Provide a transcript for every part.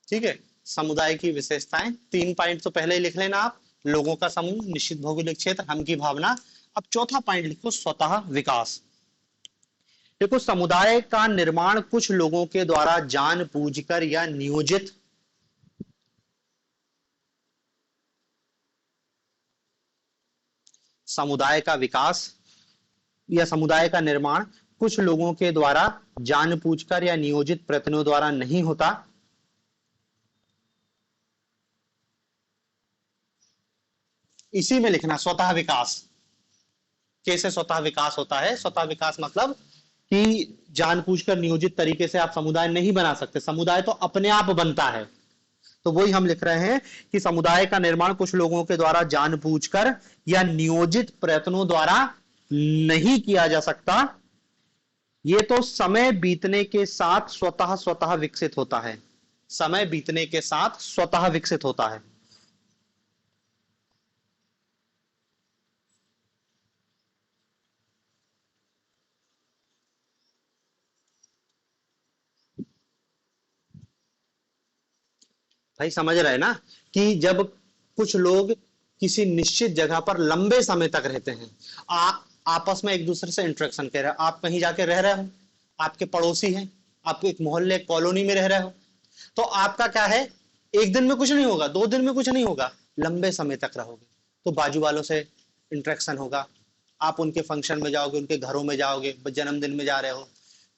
ठीक है। समुदाय की विशेषताएं, 3 पॉइंट तो पहले ही लिख लेना आप। लोगों का समूह, निश्चित भौगोलिक क्षेत्र, हम की भावना। अब चौथा पॉइंट लिखो, स्वतः विकास। देखो, समुदाय का निर्माण कुछ लोगों के द्वारा जानबूझकर या नियोजित, समुदाय का विकास या समुदाय का निर्माण कुछ लोगों के द्वारा जानबूझकर या नियोजित प्रयत्नों द्वारा नहीं होता। इसी में लिखना स्वतः विकास। कैसे स्वतः विकास होता है? स्वतः विकास मतलब कि जानबूझकर नियोजित तरीके से आप समुदाय नहीं बना सकते, समुदाय तो अपने आप बनता है। तो वही हम लिख रहे हैं कि समुदाय का निर्माण कुछ लोगों के द्वारा जानबूझकर या नियोजित प्रयत्नों द्वारा नहीं किया जा सकता। ये तो समय बीतने के साथ स्वतः स्वतः विकसित होता है। समय बीतने के साथ स्वतः विकसित होता है। भाई समझ रहे हैं ना कि जब कुछ लोग किसी निश्चित जगह पर लंबे समय तक रहते हैं, आपस में एक दूसरे से इंटरेक्शन कर रहे हो, आप कहीं जाके रह रहे हो, आपके पड़ोसी हैं, आप एक मोहल्ले कॉलोनी में रह रहे हो, तो आपका क्या है, एक दिन में कुछ नहीं होगा, 2 दिन में कुछ नहीं होगा, लंबे समय तक रहोगे तो बाजू वालों से इंटरेक्शन होगा। आप उनके फंक्शन में जाओगे, उनके घरों में जाओगे, जन्मदिन में जा रहे हो,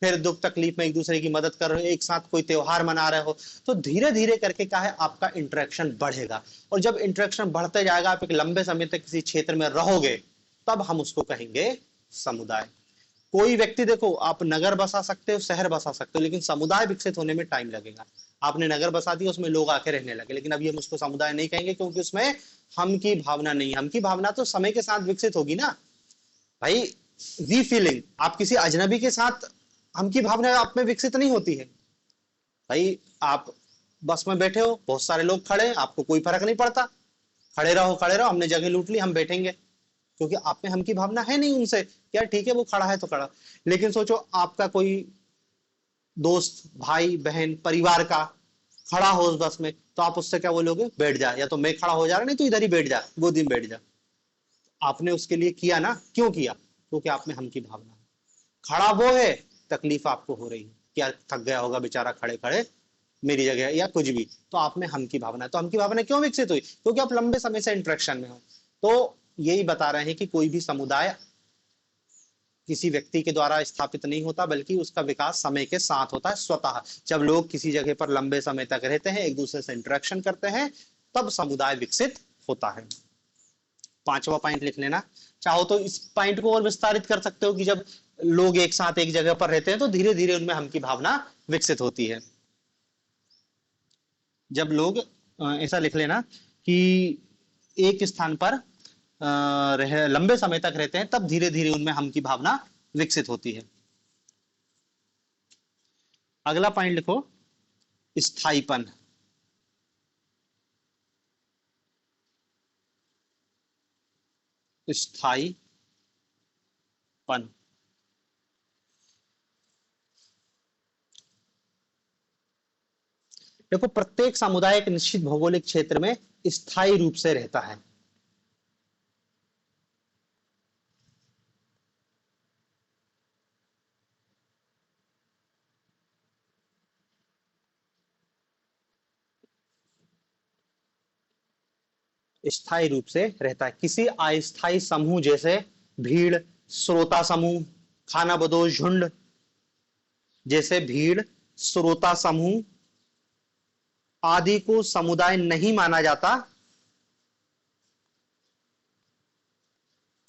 फिर दुख तकलीफ में एक दूसरे की मदद कर रहे हो, एक साथ कोई त्योहार मना रहे हो, तो धीरे धीरे करके क्या है, आपका इंटरेक्शन बढ़ेगा। और जब इंटरेक्शन बढ़ते जाएगा, आप एक लंबे समय तक किसी क्षेत्र में रहोगे, तब हम उसको कहेंगे समुदाय। कोई व्यक्ति, देखो आप नगर बसा सकते हो, शहर बसा सकते हो, लेकिन समुदाय विकसित होने में टाइम लगेगा। आपने नगर बसा दिया, उसमें लोग आके रहने लगे, लेकिन अभी हम उसको समुदाय नहीं कहेंगे, क्योंकि उसमें हम की भावना नहीं है। हम की भावना तो समय के साथ विकसित होगी ना भाई। री फीलिंग, आप किसी अजनबी के साथ हम की भावना आप में विकसित नहीं होती है। भाई आप बस में बैठे हो, बहुत सारे लोग खड़े हैं, आपको कोई फर्क नहीं पड़ता, खड़े रहो खड़े रहो, हमने जगह लूट ली, हम बैठेंगे, क्योंकि आप में हम की भावना है नहीं उनसे। यार ठीक है, वो खड़ा है तो खड़ा। लेकिन सोचो आपका कोई दोस्त, भाई बहन, परिवार का खड़ा हो उस बस में, तो आप उससे क्या बोलोगे, बैठ जा, या तो मैं खड़ा हो जा रहा, नहीं तो इधर ही बैठ जा, गोदी में बैठ जा। आपने उसके लिए किया ना, क्यों किया? क्योंकि आप में हम की भावना है। खड़ा वो है, तकलीफ आपको हो रही है, क्या थक गया होगा बेचारा खड़े खड़े, मेरी जगह, या कुछ भी, तो आप में हम की भावना है। तो हम की भावना क्यों विकसित हुई? क्योंकि आप लंबे समय से इंटरेक्शन में हो। तो यही बता रहे हैं कि कोई भी समुदाय किसी व्यक्ति के द्वारा स्थापित नहीं होता, बल्कि उसका विकास समय के साथ होता है, स्वतः। जब लोग किसी जगह पर लंबे समय तक रहते हैं, एक दूसरे से इंटरेक्शन करते हैं, तब समुदाय विकसित होता है। 5वां पॉइंट लिख लेना। चाहो तो इस पॉइंट को और विस्तारित कर सकते हो कि जब लोग एक साथ एक जगह पर रहते हैं, तो धीरे धीरे उनमें हम की भावना विकसित होती है। जब लोग, ऐसा लिख लेना कि एक स्थान पर लंबे समय तक रहते हैं, तब धीरे धीरे उनमें हम की भावना विकसित होती है। अगला पॉइंट लिखो, स्थायीपन। स्थायीपन। देखो, प्रत्येक समुदाय एक निश्चित भौगोलिक क्षेत्र में स्थायी रूप से रहता है। स्थायी रूप से रहता है। किसी अस्थायी समूह जैसे भीड़, श्रोता समूह, खानाबदोश झुंड, जैसे भीड़, श्रोता समूह आदि को समुदाय नहीं माना जाता,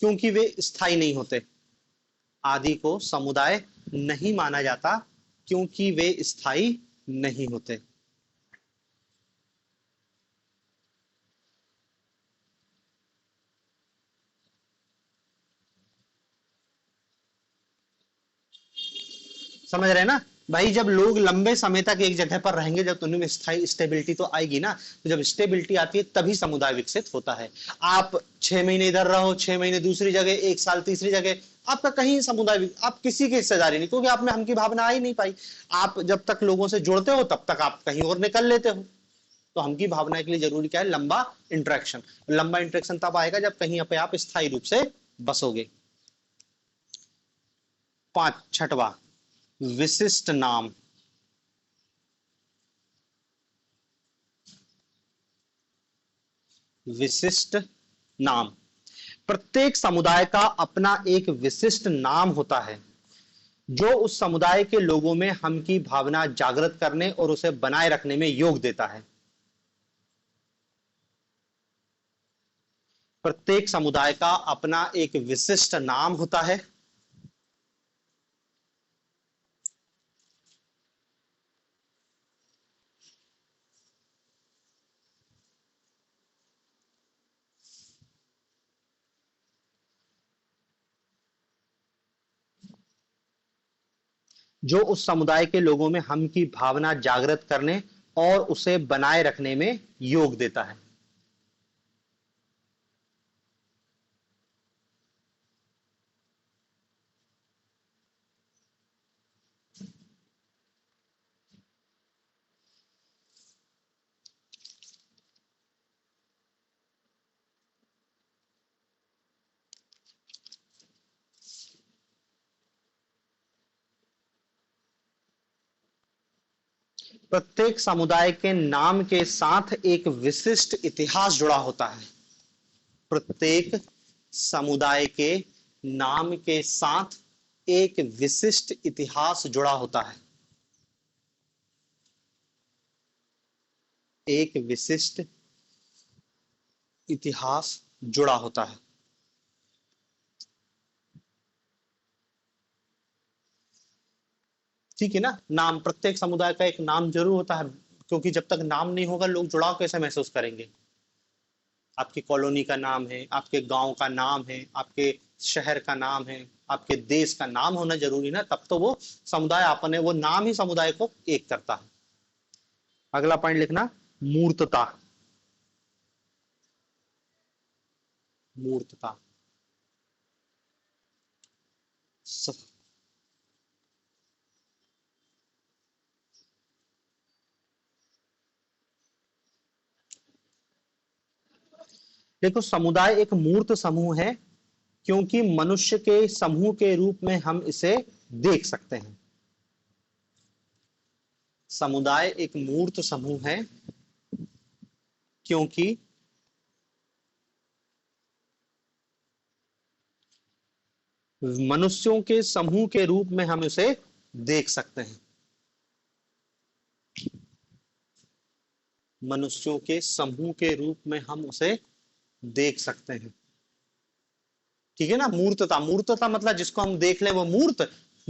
क्योंकि वे स्थायी नहीं होते। आदि को समुदाय नहीं माना जाता, क्योंकि वे स्थायी नहीं होते। समझ रहे हैं ना भाई? जब लोग लंबे समय तक एक जगह पर रहेंगे, जब उनमें स्थायी स्टेबिलिटी तो आएगी ना, तो जब स्टेबिलिटी आती है तभी समुदाय विकसित होता है। आप 6 महीने इधर रहो, 6 महीने दूसरी जगह, 1 साल तीसरी जगह, आपका कहीं समुदाय आप किसी की हिस्सेदारी नहीं, क्योंकि आप में हम की भावना आ ही नहीं पाई। आप जब तक लोगों से जुड़ते हो तब तक आप कहीं और निकल लेते हो। तो हम की भावना के लिए जरूरी क्या है? लंबा इंटरेक्शन। लंबा इंटरेक्शन तब आएगा जब कहीं पे आप स्थायी रूप से बसोगे। छठवा, विशिष्ट नाम। विशिष्ट नाम। प्रत्येक समुदाय का अपना एक विशिष्ट नाम होता है जो उस समुदाय के लोगों में हम की भावना जागृत करने और उसे बनाए रखने में योग देता है। प्रत्येक समुदाय का अपना एक विशिष्ट नाम होता है जो उस समुदाय के लोगों में हम की भावना जागृत करने और उसे बनाए रखने में योग देता है। प्रत्येक समुदाय के नाम के साथ एक विशिष्ट इतिहास जुड़ा होता है। प्रत्येक समुदाय के नाम के साथ एक विशिष्ट इतिहास जुड़ा होता है। एक विशिष्ट इतिहास जुड़ा होता है। ठीक है ना? नाम, प्रत्येक समुदाय का एक नाम जरूर होता है, क्योंकि जब तक नाम नहीं होगा लोग जुड़ाव कैसे महसूस करेंगे? आपकी कॉलोनी का नाम है, आपके गांव का नाम है, आपके शहर का नाम है, आपके देश का नाम होना जरूरी ना, तब तो वो समुदाय अपने, वो नाम ही समुदाय को एक करता है। अगला पॉइंट लिखना, मूर्तता। मूर्तता। स- देखो, समुदाय एक मूर्त समूह है क्योंकि मनुष्य के समूह के रूप में हम इसे देख सकते हैं। समुदाय एक मूर्त समूह है क्योंकि मनुष्यों के समूह के रूप में हम उसे देख सकते हैं। मनुष्यों के समूह के रूप में हम उसे देख सकते हैं। ठीक है ना? मूर्तता। मूर्तता मतलब जिसको हम देख ले वो मूर्त,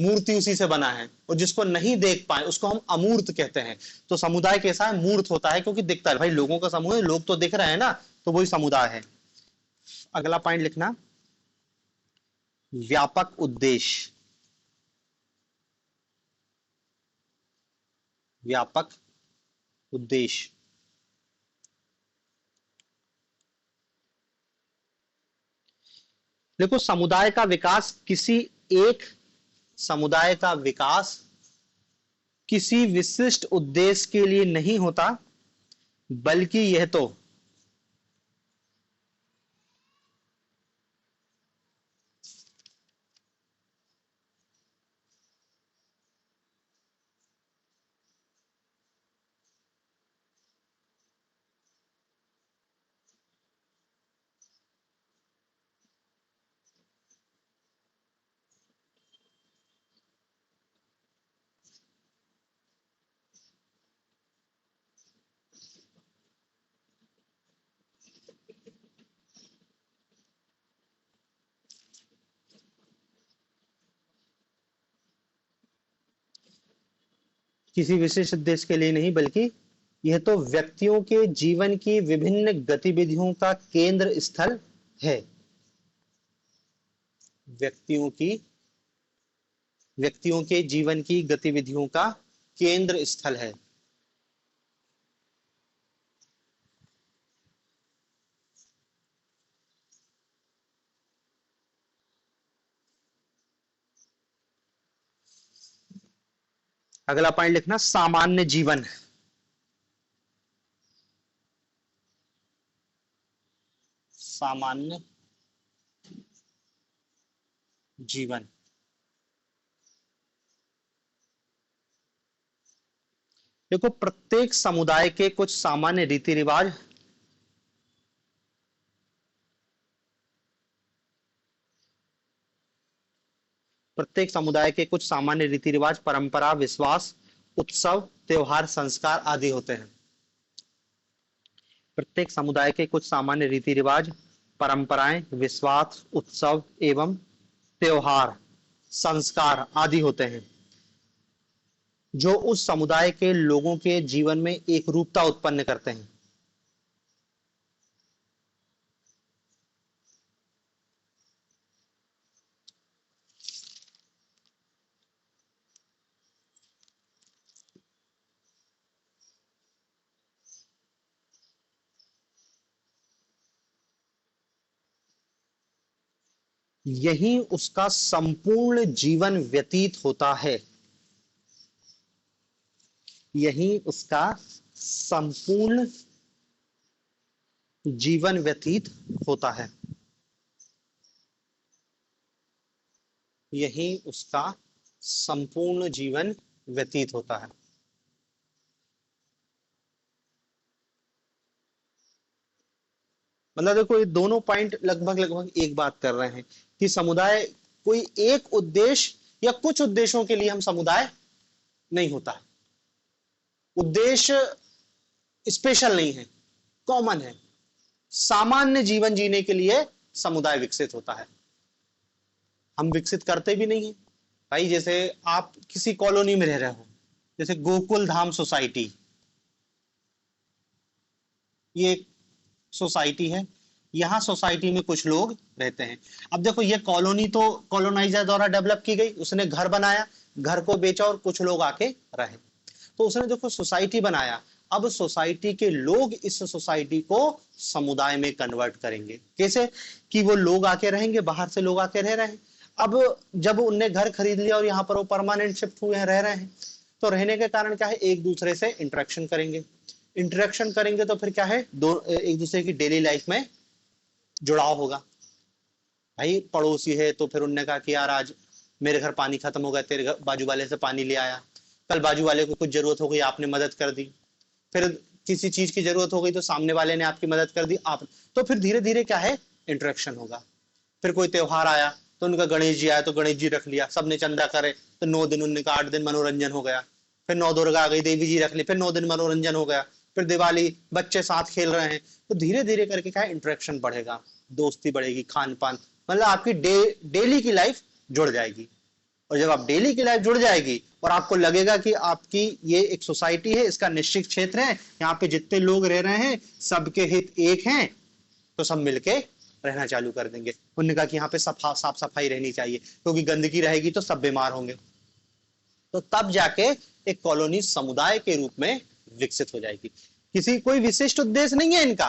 मूर्ति उसी से बना है, और जिसको नहीं देख पाए उसको हम अमूर्त कहते हैं। तो समुदाय कैसा है? मूर्त होता है क्योंकि दिखता है। भाई लोगों का समूह है, लोग तो दिख रहे हैं ना, तो वही समुदाय है। अगला पॉइंट लिखना, व्यापक उद्देश्य। व्यापक उद्देश्य। देखो, समुदाय का विकास किसी एक समुदाय का विकास किसी विशिष्ट उद्देश्य के लिए नहीं होता, बल्कि यह तो किसी विशेष उद्देश्य के लिए नहीं, बल्कि यह तो व्यक्तियों के जीवन की विभिन्न गतिविधियों का केंद्र स्थल है। व्यक्तियों की व्यक्तियों के जीवन की गतिविधियों का केंद्र स्थल है। अगला पॉइंट लिखना सामान्य जीवन। सामान्य जीवन। देखो प्रत्येक समुदाय के कुछ सामान्य रीति रिवाज, प्रत्येक समुदाय के कुछ सामान्य रीति रिवाज, परंपरा, विश्वास, उत्सव, त्योहार, संस्कार आदि होते हैं। प्रत्येक समुदाय के कुछ सामान्य रीति रिवाज, परंपराएं, विश्वास, उत्सव एवं त्योहार, संस्कार आदि होते हैं जो उस समुदाय के लोगों के जीवन में एक रूपता उत्पन्न करते हैं। यही उसका संपूर्ण जीवन व्यतीत होता है। यही उसका संपूर्ण जीवन व्यतीत होता है। यही उसका संपूर्ण जीवन व्यतीत होता है। मतलब देखो ये दोनों पॉइंट लगभग लगभग एक बात कर रहे हैं कि समुदाय कोई एक उद्देश्य या कुछ उद्देश्यों के लिए हम समुदाय नहीं होता। उद्देश्य स्पेशल नहीं है, कॉमन है। सामान्य जीवन जीने के लिए समुदाय विकसित होता है। हम विकसित करते भी नहीं है भाई। जैसे आप किसी कॉलोनी में रह रहे हो, जैसे गोकुल धाम सोसाइटी, ये सोसाइटी है। यहां सोसाइटी में कुछ लोग रहते हैं। अब देखो ये कॉलोनी तो कॉलोनाइजर द्वारा डेवलप की गई, उसने घर बनाया, घर को बेचा और कुछ लोग आके रहे, तो उसने देखो सोसाइटी बनाया। अब सोसाइटी के लोग इस सोसाइटी को समुदाय में कन्वर्ट करेंगे। कैसे? कि वो लोग आके रहेंगे, बाहर से लोग आके रह रहे हैं। अब जब उनने घर खरीद लिया और यहाँ पर वो परमानेंट शिफ्ट हुए हैं, रह रहे हैं, तो रहने के कारण क्या है, एक दूसरे से इंटरेक्शन करेंगे। इंटरेक्शन करेंगे तो फिर क्या है, एक दूसरे की डेली लाइफ में जुड़ाव होगा। भाई पड़ोसी है तो फिर उनने कहा कि यार आज मेरे घर पानी खत्म हो गया, तेरे घर बाजू वाले से पानी ले आया। कल बाजू वाले को कुछ जरूरत हो गई, आपने मदद कर दी। फिर किसी चीज की जरूरत हो गई तो सामने वाले ने आपकी मदद कर दी, आप तो फिर धीरे धीरे क्या है, इंटरेक्शन होगा। फिर कोई त्योहार आया तो उनका गणेश जी आया तो गणेश जी रख लिया, सबने चंदा करे तो 9 दिन, उनका 8 दिन मनोरंजन हो गया। फिर 9 दुर्गा आ गई, देवी जी रख ली, फिर 9 दिन मनोरंजन हो गया। फिर दिवाली, बच्चे साथ खेल रहे हैं, तो धीरे धीरे करके क्या है, इंटरेक्शन बढ़ेगा, दोस्ती बढ़ेगी, खान पान, मतलब आपकी डेली की लाइफ जुड़ जाएगी। और जब आप डेली की लाइफ जुड़ जाएगी और आपको लगेगा कि आपकी ये एक सोसाइटी है, इसका निश्चित क्षेत्र है, यहाँ पे जितने लोग रह रहे हैं सबके हित एक हैं, तो सब मिलके रहना चालू कर देंगे। उन्होंने कहा कि यहाँ पे साफ सफाई रहनी चाहिए, क्योंकि गंदगी रहेगी तो सब बीमार होंगे। तो तब जाके एक कॉलोनी समुदाय के रूप में विकसित हो जाएगी। किसी कोई विशिष्ट उद्देश्य नहीं है इनका,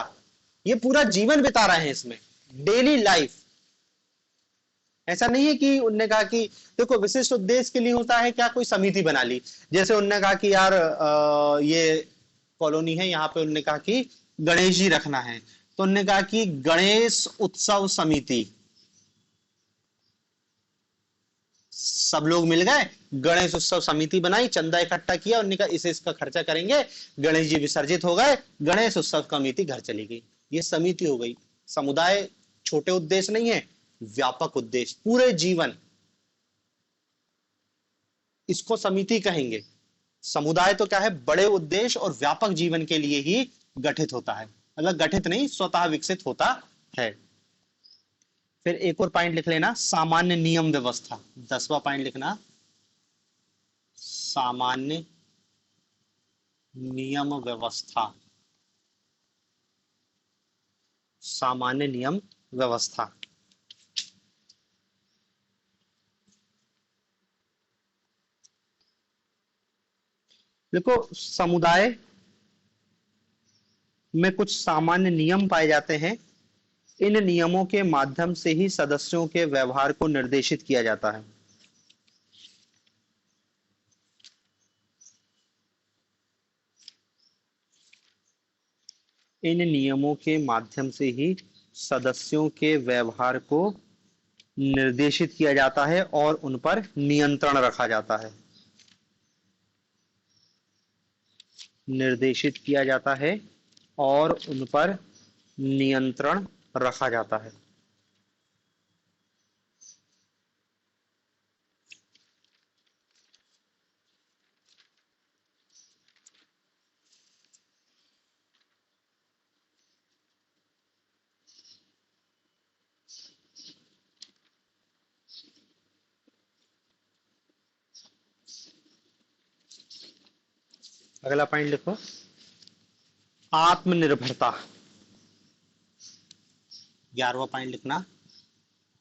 ये पूरा जीवन बिता रहे हैं इसमें, डेली लाइफ। ऐसा नहीं है कि उनने कहा कि देखो विशिष्ट उद्देश्य के लिए होता है क्या, कोई समिति बना ली। जैसे उनने कहा कि यार ये कॉलोनी है, यहाँ पे उनने कहा कि गणेश जी रखना है, तो उनने कहा कि गणेश उत्सव समिति, सब लोग मिल गए, गणेश उत्सव समिति बनाई, चंदा इकट्ठा किया, उन्होंने कहा इसे इसका खर्चा करेंगे, गणेश जी विसर्जित हो गए, गणेश उत्सव समिति घर चली गई। ये समिति हो गई। समुदाय छोटे उद्देश्य नहीं है, व्यापक उद्देश्य, पूरे जीवन, इसको समिति कहेंगे। समुदाय तो क्या है, बड़े उद्देश्य और व्यापक जीवन के लिए ही गठित होता है, मतलब गठित नहीं, स्वतः विकसित होता है। फिर एक और पॉइंट लिख लेना, सामान्य नियम व्यवस्था। 10वां पॉइंट लिखना, सामान्य नियम व्यवस्था। सामान्य नियम व्यवस्था। देखो समुदाय में कुछ सामान्य नियम पाए जाते हैं। इन नियमों के माध्यम से ही सदस्यों के व्यवहार को निर्देशित किया जाता है। इन नियमों के माध्यम से ही सदस्यों के व्यवहार को निर्देशित किया जाता है और उन पर नियंत्रण रखा जाता है। निर्देशित किया जाता है और उन पर नियंत्रण रखा जाता है। अगला पॉइंट लिखो, आत्मनिर्भरता। 11वां पॉइंट लिखना,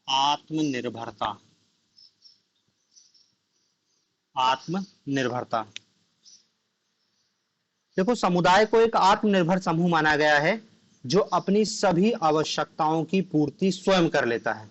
आत्मनिर्भरता। आत्मनिर्भरता। देखो, समुदाय को एक आत्मनिर्भर समूह माना गया है जो अपनी सभी आवश्यकताओं की पूर्ति स्वयं कर लेता है।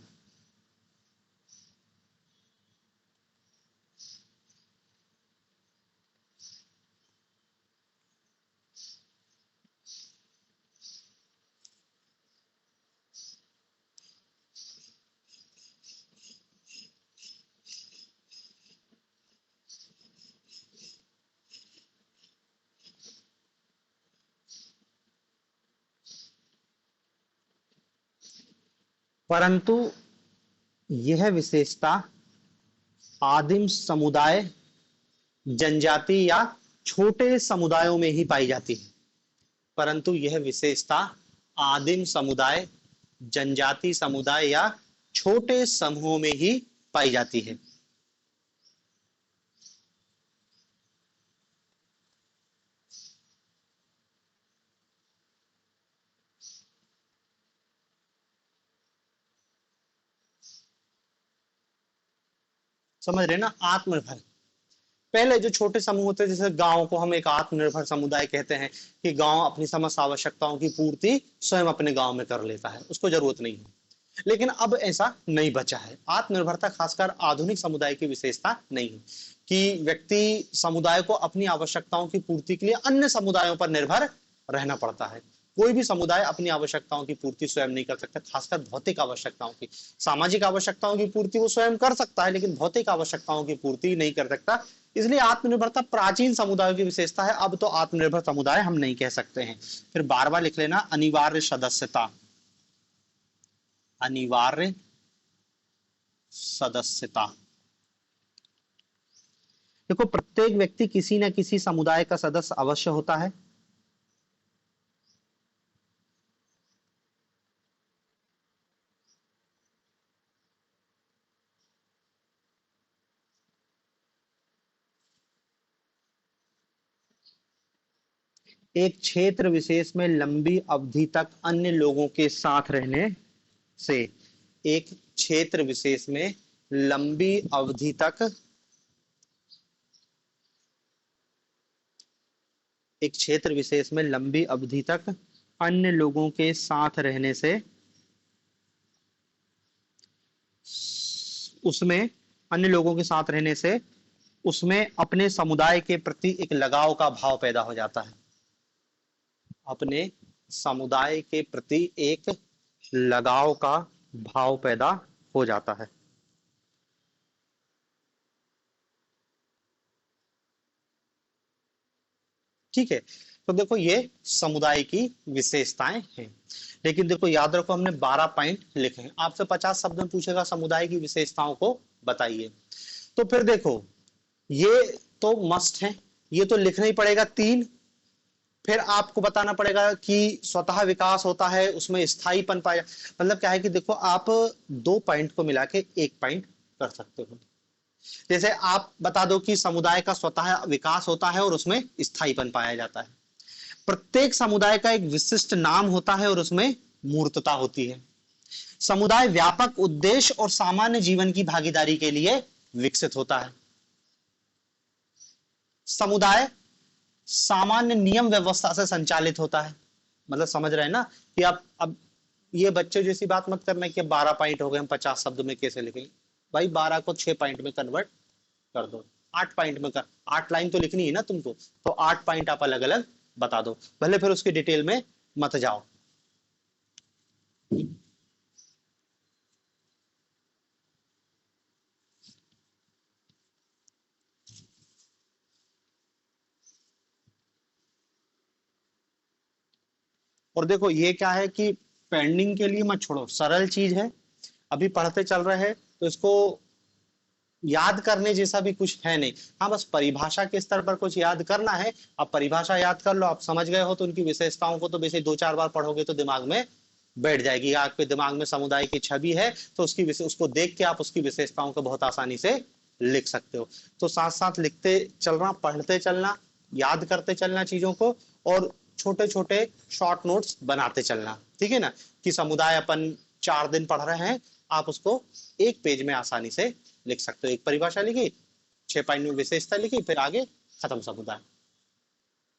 परंतु यह विशेषता आदिम समुदाय, जनजाति या छोटे समुदायों में ही पाई जाती है। परंतु यह विशेषता आदिम समुदाय, जनजाति समुदाय या छोटे समूहों में ही पाई जाती है। समझ रहे ना, आत्मनिर्भर। पहले जो छोटे समूह होते हैं, जैसे गांव को हम एक आत्मनिर्भर समुदाय कहते हैं कि गांव अपनी समस्त आवश्यकताओं की पूर्ति स्वयं अपने गांव में कर लेता है, उसको जरूरत नहीं है। लेकिन अब ऐसा नहीं बचा है। आत्मनिर्भरता खासकर आधुनिक समुदाय की विशेषता नहीं है कि व्यक्ति समुदाय को अपनी आवश्यकताओं की पूर्ति के लिए अन्य समुदायों पर निर्भर रहना पड़ता है। कोई भी समुदाय अपनी आवश्यकताओं की पूर्ति स्वयं नहीं कर सकता, खासकर भौतिक आवश्यकताओं की। सामाजिक आवश्यकताओं की पूर्ति वो स्वयं कर सकता है, लेकिन भौतिक आवश्यकताओं की पूर्ति नहीं कर सकता। इसलिए आत्मनिर्भरता प्राचीन समुदायों की विशेषता है। अब तो आत्मनिर्भर समुदाय हम नहीं कह सकते हैं। फिर बार बार लिख लेना, अनिवार्य सदस्यता। अनिवार्य सदस्यता। देखो, प्रत्येक व्यक्ति किसी न किसी समुदाय का सदस्य अवश्य होता है। एक क्षेत्र विशेष में लंबी अवधि तक अन्य लोगों के साथ रहने से, एक क्षेत्र विशेष में लंबी अवधि तक, एक क्षेत्र विशेष में लंबी अवधि तक अन्य लोगों के साथ रहने से उसमें, अन्य लोगों के साथ रहने से उसमें अपने समुदाय के प्रति एक लगाव का भाव पैदा हो जाता है। अपने समुदाय के प्रति एक लगाव का भाव पैदा हो जाता है। ठीक है, तो देखो ये समुदाय की विशेषताएं हैं। लेकिन देखो, याद रखो, हमने 12 पॉइंट लिखे हैं। आपसे 50 शब्द में पूछेगा समुदाय की विशेषताओं को बताइए, तो फिर देखो, ये तो मस्ट है, ये तो लिखना ही पड़ेगा 3। फिर आपको बताना पड़ेगा कि स्वतः विकास होता है, उसमें स्थायीपन पाया। मतलब क्या है कि देखो, आप 2 पॉइंट को मिला के 1 पॉइंट कर सकते हो। जैसे आप बता दो कि समुदाय का स्वतः विकास होता है और उसमें स्थायीपन पाया जाता है। प्रत्येक समुदाय का एक विशिष्ट नाम होता है और उसमें मूर्तता होती है। समुदाय व्यापक उद्देश्य और सामान्य जीवन की भागीदारी के लिए विकसित होता है। समुदाय सामान्य नियम व्यवस्था से संचालित होता है। मतलब समझ रहे हैं ना कि आप अब ये बच्चे जैसी बात मत करना कि 12 पॉइंट हो गए, हम 50 शब्द में कैसे लिखेंगे। भाई 12 को 6 पॉइंट में कन्वर्ट कर दो, 8 पॉइंट में कर, 8 लाइन तो लिखनी है ना तुमको, तो 8 पॉइंट आप अलग अलग बता दो। भले फिर उसकी डिटेल में मत जाओ। और देखो ये क्या है कि पेंडिंग के लिए मत छोड़ो, सरल चीज है, अभी पढ़ते चल रहे हैं तो इसको याद करने जैसा भी कुछ है नहीं। हाँ बस परिभाषा के स्तर पर कुछ याद करना है। अब परिभाषा याद कर लो, आप समझ गए हो तो उनकी विशेषताओं को तो वैसे 2-4 बार पढ़ोगे तो दिमाग में बैठ जाएगी। आपके दिमाग में समुदाय की छवि है तो उसको देख के आप उसकी विशेषताओं को बहुत आसानी से लिख सकते हो। तो साथ साथ लिखते चलना, पढ़ते चलना, याद करते चलना चीजों को, और छोटे छोटे शॉर्ट नोट्स बनाते चलना। ठीक है ना, कि समुदाय अपन 4 दिन पढ़ रहे हैं, आप उसको एक पेज में आसानी से लिख सकते हो। एक परिभाषा लिखी, 6 पॉइंट में विशेषता लिखी, फिर आगे खत्म समुदाय।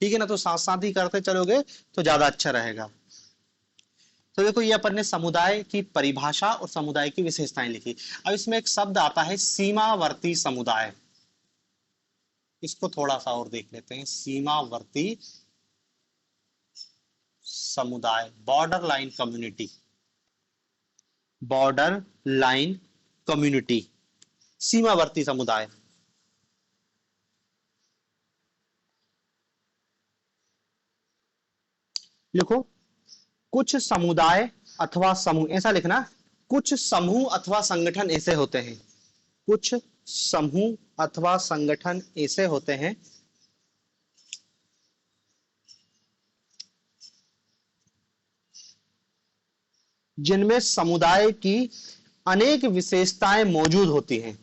ठीक है ना, तो साथ साथ ही करते चलोगे तो ज्यादा अच्छा रहेगा। तो देखो ये अपन ने समुदाय की परिभाषा और समुदाय की विशेषताएं लिखी। अब इसमें एक शब्द आता है सीमावर्ती समुदाय। इसको थोड़ा सा और देख लेते हैं। सीमावर्ती समुदाय, border line community, border line community, सीमावर्ती समुदाय। लिखो, कुछ समुदाय अथवा समूह, ऐसा लिखना, कुछ समूह अथवा संगठन ऐसे होते हैं, कुछ समूह अथवा संगठन ऐसे होते हैं जिनमें समुदाय की अनेक विशेषताएं मौजूद होती हैं।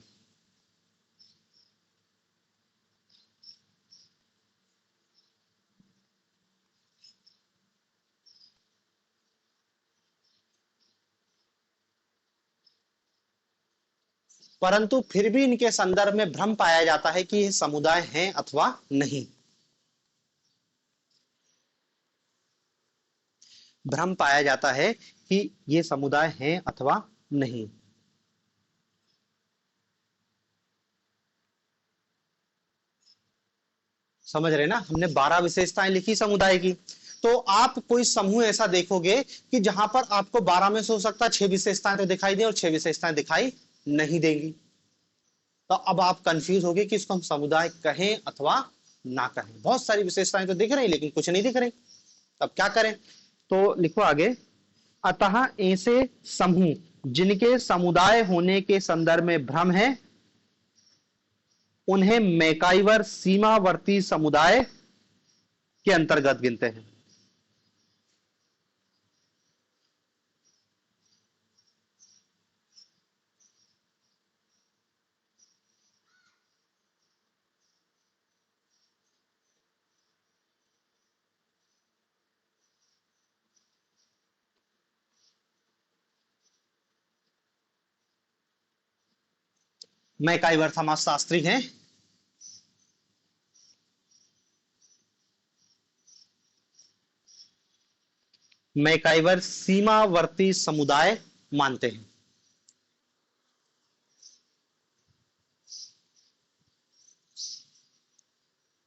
परंतु फिर भी इनके संदर्भ में भ्रम पाया जाता है कि ये समुदाय हैं अथवा नहीं। भ्रम पाया जाता है कि ये समुदाय हैं अथवा नहीं। समझ रहे ना, हमने 12 विशेषताएं लिखी समुदाय की। तो आप कोई समूह ऐसा देखोगे कि जहां पर आपको 12 में से हो सकता है 6 विशेषताएं तो दिखाई दे और 6 विशेषताएं दिखाई नहीं देंगी। तो अब आप कंफ्यूज हो गए कि इसको हम समुदाय कहें अथवा ना कहें। बहुत सारी विशेषताएं तो दिख रही लेकिन कुछ नहीं दिख रही, अब क्या करें। तो लिखो आगे, अतः ऐसे समूह जिनके समुदाय होने के संदर्भ में भ्रम है, उन्हें मैकाइवर सीमावर्ती समुदाय के अंतर्गत गिनते हैं। मैकाइवर समाजशास्त्री हैं। मैकाइवर सीमावर्ती समुदाय मानते हैं।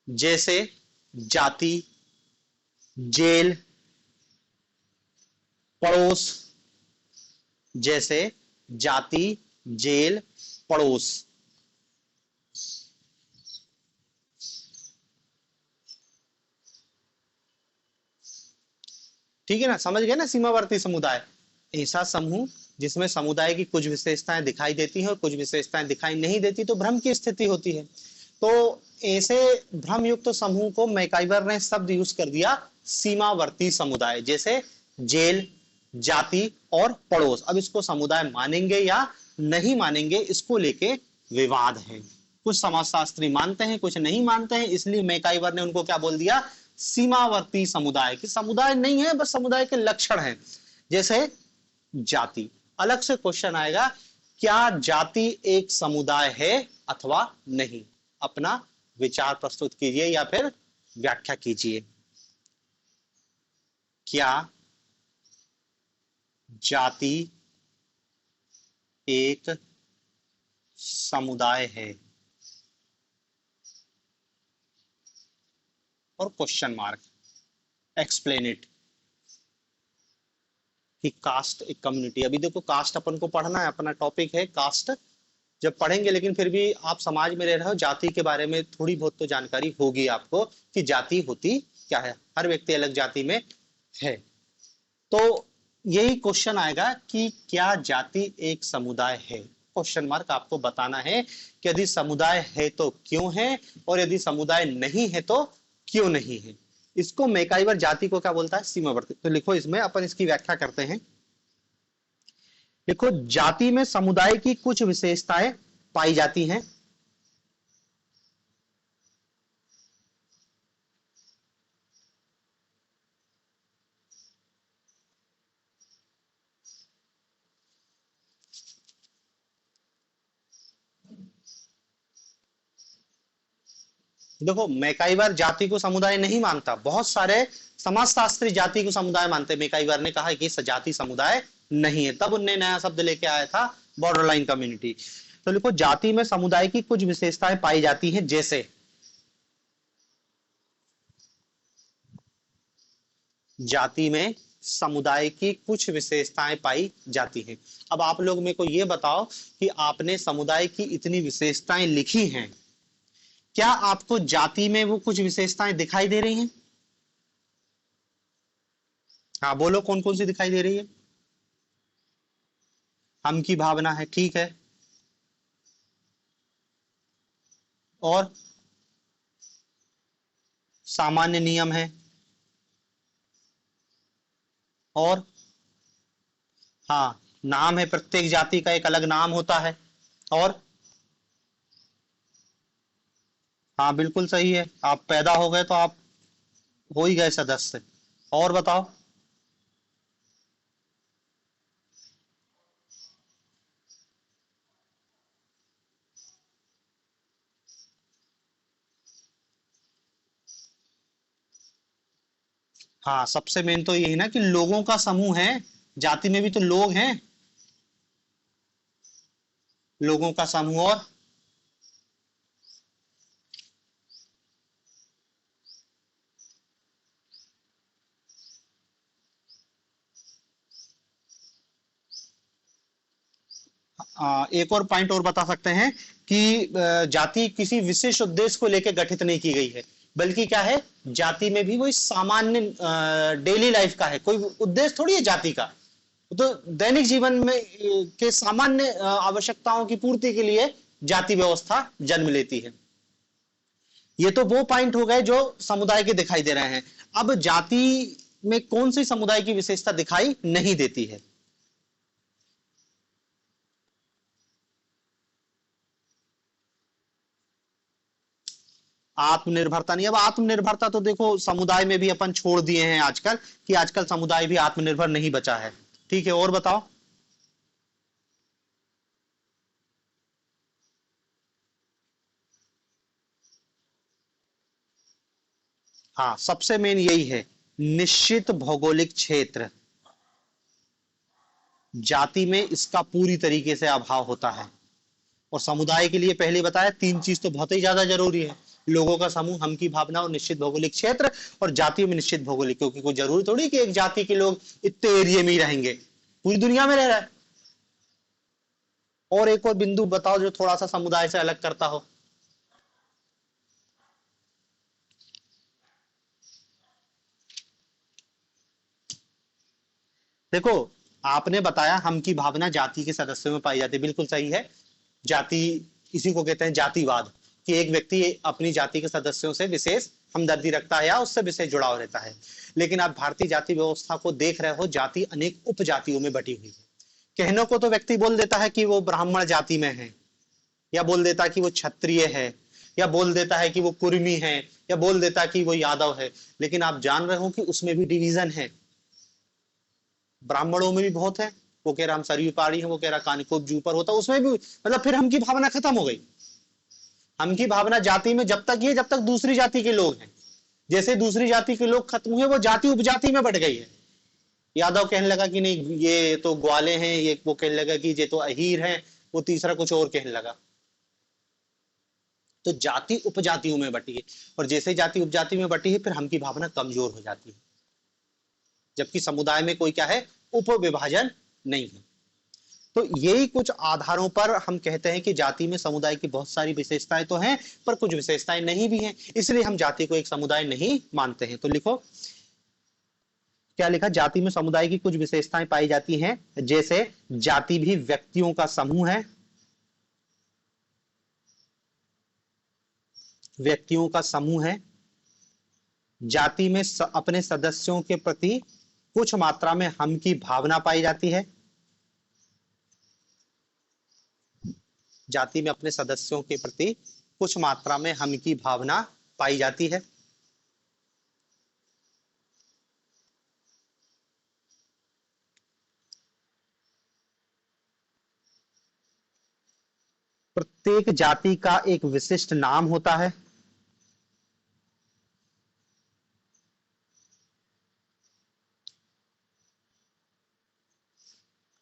जैसे जाति, जेल, पड़ोस, जैसे जाति, जेल, पड़ोस। ठीक है ना, समझ गए ना, सीमावर्ती समुदाय ऐसा समूह जिसमें समुदाय की कुछ विशेषताएं दिखाई देती हैं और कुछ विशेषताएं दिखाई नहीं देती, तो भ्रम की स्थिति होती है। तो ऐसे भ्रम युक्त समूह को मैकाइवर ने शब्द यूज कर दिया सीमावर्ती समुदाय। जैसे जेल, जाति और पड़ोस। अब इसको समुदाय मानेंगे या नहीं मानेंगे, इसको लेके विवाद है। कुछ समाजशास्त्री मानते हैं, कुछ नहीं मानते हैं, इसलिए मैकाइवर ने उनको क्या बोल दिया, सीमावर्ती समुदाय। कि समुदाय नहीं है, बस समुदाय के लक्षण हैं। जैसे जाति, अलग से क्वेश्चन आएगा, क्या जाति एक समुदाय है अथवा नहीं? अपना विचार प्रस्तुत कीजिए या फिर व्याख्या कीजिए। क्या जाति एक समुदाय है? और क्वेश्चन मार्क, एक्सप्लेन इट। कि कास्ट एक कम्युनिटी। अभी देखो कास्ट अपन को पढ़ना है, अपना टॉपिक है कास्ट, जब पढ़ेंगे, लेकिन फिर भी आप समाज में रह रहे हो, जाति के बारे में थोड़ी बहुत तो जानकारी होगी आपको कि जाति होती क्या है, हर व्यक्ति अलग जाति में है। तो यही क्वेश्चन आएगा कि क्या जाति एक समुदाय है, क्वेश्चन मार्क आपको बताना है कि यदि समुदाय है तो क्यों है, और यदि समुदाय नहीं है तो क्यों नहीं है। इसको मैकाइवर जाति को क्या बोलता है, सीमावर्ती। तो लिखो, इसमें अपन इसकी व्याख्या करते हैं। देखो, जाति में समुदाय की कुछ विशेषताएं पाई जाती हैं। देखो, मैकाइवर जाति को समुदाय नहीं मानता, बहुत सारे समाजशास्त्री जाति को समुदाय मानते हैं। मैकाइवर ने कहा कि जाति समुदाय नहीं है, तब उनने नया शब्द लेके आया था, बॉर्डरलाइन कम्युनिटी। तो लिखो, जाति में समुदाय की कुछ विशेषताएं पाई जाती हैं, जैसे जाति में समुदाय की कुछ विशेषताएं पाई जाती हैं। अब आप लोग मेरे को ये बताओ कि आपने समुदाय की इतनी विशेषताएं लिखी हैं, क्या आपको जाति में वो कुछ विशेषताएं दिखाई दे रही हैं? हाँ बोलो, कौन कौन सी दिखाई दे रही है? हम की भावना है, ठीक है, और सामान्य नियम है, और हाँ नाम है, प्रत्येक जाति का एक अलग नाम होता है, और हाँ बिल्कुल सही है, आप पैदा हो गए तो आप हो ही गए सदस्य। और बताओ। हाँ, सबसे मेन तो यही ना कि लोगों का समूह है, जाति में भी तो लोग हैं, लोगों का समूह। और एक और पॉइंट और बता सकते हैं कि जाति किसी विशेष उद्देश्य को लेकर गठित नहीं की गई है, बल्कि क्या है, जाति में भी वही सामान्य डेली लाइफ का है, कोई उद्देश्य थोड़ी है जाति का। तो दैनिक जीवन में के सामान्य आवश्यकताओं की पूर्ति के लिए जाति व्यवस्था जन्म लेती है। ये तो वो पॉइंट हो गए जो समुदाय के दिखाई दे रहे हैं। अब जाति में कौन सी समुदाय की विशेषता दिखाई नहीं देती है? आत्मनिर्भरता नहीं। अब आत्मनिर्भरता तो देखो समुदाय में भी अपन छोड़ दिए हैं आजकल, कि आजकल समुदाय भी आत्मनिर्भर नहीं बचा है। ठीक है, और बताओ। हाँ, सबसे मेन यही है, निश्चित भौगोलिक क्षेत्र। जाति में इसका पूरी तरीके से अभाव होता है। और समुदाय के लिए पहले बताया, तीन चीज तो बहुत ही ज्यादा जरूरी है, लोगों का समूह, हम की भावना, और निश्चित भौगोलिक क्षेत्र। और जातियों में निश्चित भौगोलिक, क्योंकि कोई जरूरी थोड़ी कि एक जाति के लोग इतने एरिया में ही रहेंगे, पूरी दुनिया में रह रहा है। और एक और बिंदु बताओ जो थोड़ा सा समुदाय से अलग करता हो। देखो, आपने बताया हम की भावना जाति के सदस्यों में पाई जाती है, बिल्कुल सही है। जाति, इसी को कहते हैं जातिवाद, कि एक व्यक्ति अपनी जाति के सदस्यों से विशेष हमदर्दी रखता है या उससे विशेष जुड़ाव रहता है। लेकिन आप भारतीय जाति व्यवस्था को देख रहे हो, जाति अनेक उपजातियों में बटी हुई है। कहने को तो व्यक्ति बोल देता है कि वो ब्राह्मण जाति में है, या बोल देता है कि वो क्षत्रिय है, या बोल देता है कि वो कुर्मी है, या बोल देता है कि वो यादव है। लेकिन आप जान रहे हो कि उसमें भी डिवीजन है। ब्राह्मणों में भी बहुत है, वो कह रहा हम सरयू पारी है, वो कह रहा कानिकोप जू पर होता, उसमें भी मतलब फिर हम की भावना खत्म हो गई। हम की भावना जाति में जब तक ये, जब तक दूसरी जाति के लोग हैं। जैसे दूसरी जाति के लोग खत्म हुए, वो जाति उपजाति में बढ़ गई है। यादव कहने लगा कि नहीं ये तो ग्वाले हैं, ये वो कहने लगा कि ये तो अहीर हैं, वो तीसरा कुछ और कहने लगा। तो जाति उपजातियों में बटी है, और जैसे जाति उपजाति में बटी है, फिर हम की भावना कमजोर हो जाती है। जबकि समुदाय में कोई क्या है, उपविभाजन नहीं है। तो यही कुछ आधारों पर हम कहते हैं कि जाति में समुदाय की बहुत सारी विशेषताएं तो हैं, पर कुछ विशेषताएं नहीं भी हैं, इसलिए हम जाति को एक समुदाय नहीं मानते हैं। तो लिखो, क्या लिखा, जाति में समुदाय की कुछ विशेषताएं पाई जाती हैं, जैसे जाति भी व्यक्तियों का समूह है, व्यक्तियों का समूह है। जाति में अपने सदस्यों के प्रति कुछ मात्रा में हम की भावना पाई जाती है। जाति में अपने सदस्यों के प्रति कुछ मात्रा में हम की भावना पाई जाती है। प्रत्येक जाति का एक विशिष्ट नाम होता है।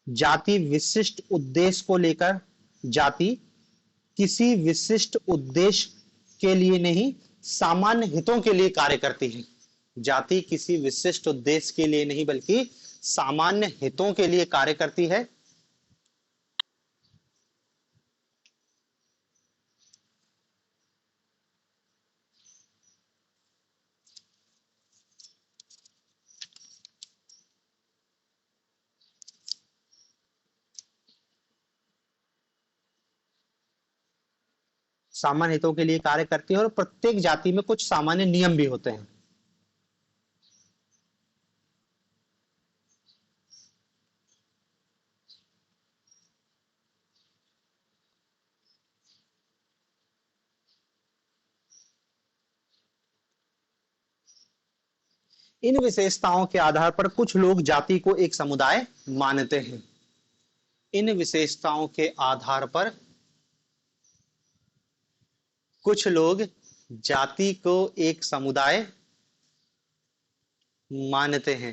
जाति विशिष्ट उद्देश्य को लेकर, जाति किसी विशिष्ट उद्देश्य के लिए नहीं, सामान्य हितों के लिए कार्य करती है। जाति किसी विशिष्ट उद्देश्य के लिए नहीं बल्कि सामान्य हितों के लिए कार्य करती है। सामान्य हितों के लिए कार्य करती है और प्रत्येक जाति में कुछ सामान्य नियम भी होते हैं। इन विशेषताओं के आधार पर कुछ लोग जाति को एक समुदाय मानते हैं। इन विशेषताओं के आधार पर कुछ लोग जाति को एक समुदाय मानते हैं।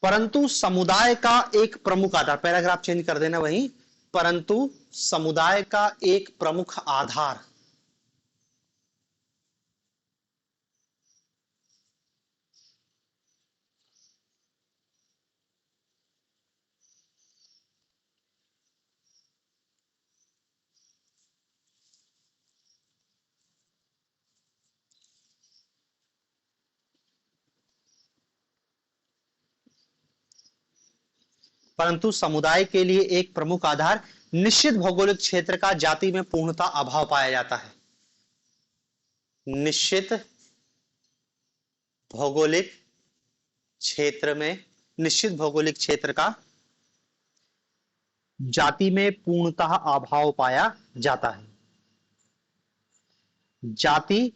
परंतु समुदाय का एक प्रमुख आधार, पैराग्राफ चेंज कर देना वहीं, परंतु समुदाय का एक प्रमुख आधार परंतु समुदाय के लिए एक प्रमुख आधार निश्चित भौगोलिक क्षेत्र का जाति में पूर्णता अभाव पाया जाता है। निश्चित भौगोलिक क्षेत्र में, निश्चित भौगोलिक क्षेत्र का जाति में पूर्णतः अभाव पाया जाता है। जाति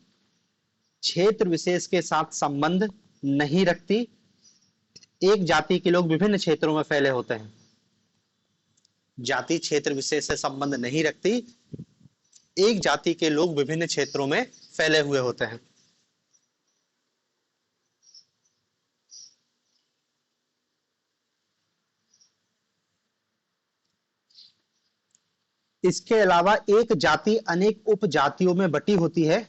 क्षेत्र विशेष के साथ संबंध नहीं रखती। एक जाति के लोग विभिन्न क्षेत्रों में फैले होते हैं। जाति क्षेत्र विशेष से संबंध नहीं रखती, एक जाति के लोग विभिन्न क्षेत्रों में फैले हुए होते हैं। इसके अलावा एक जाति अनेक उपजातियों में बटी होती है।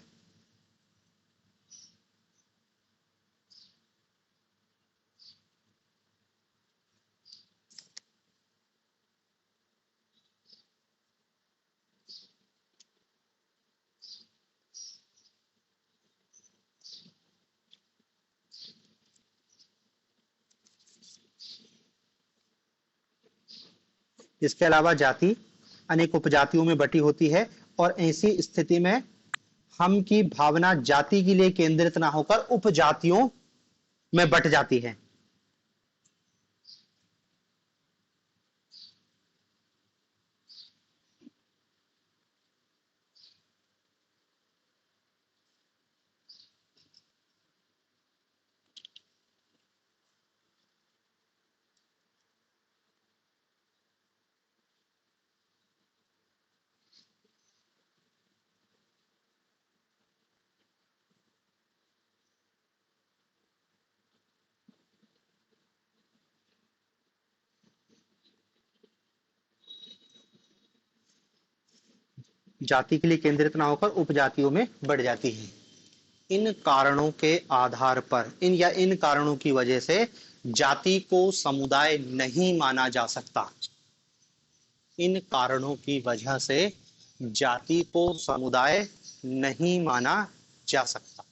इसके अलावा जाति अनेक उपजातियों में बटी होती है और ऐसी स्थिति में हम की भावना जाति के लिए केंद्रित ना होकर उपजातियों में बट जाती है। जाति के लिए केंद्रित ना होकर उपजातियों में बढ़ जाती है। इन कारणों के आधार पर इन कारणों की वजह से जाति को समुदाय नहीं माना जा सकता। इन कारणों की वजह से जाति को समुदाय नहीं माना जा सकता।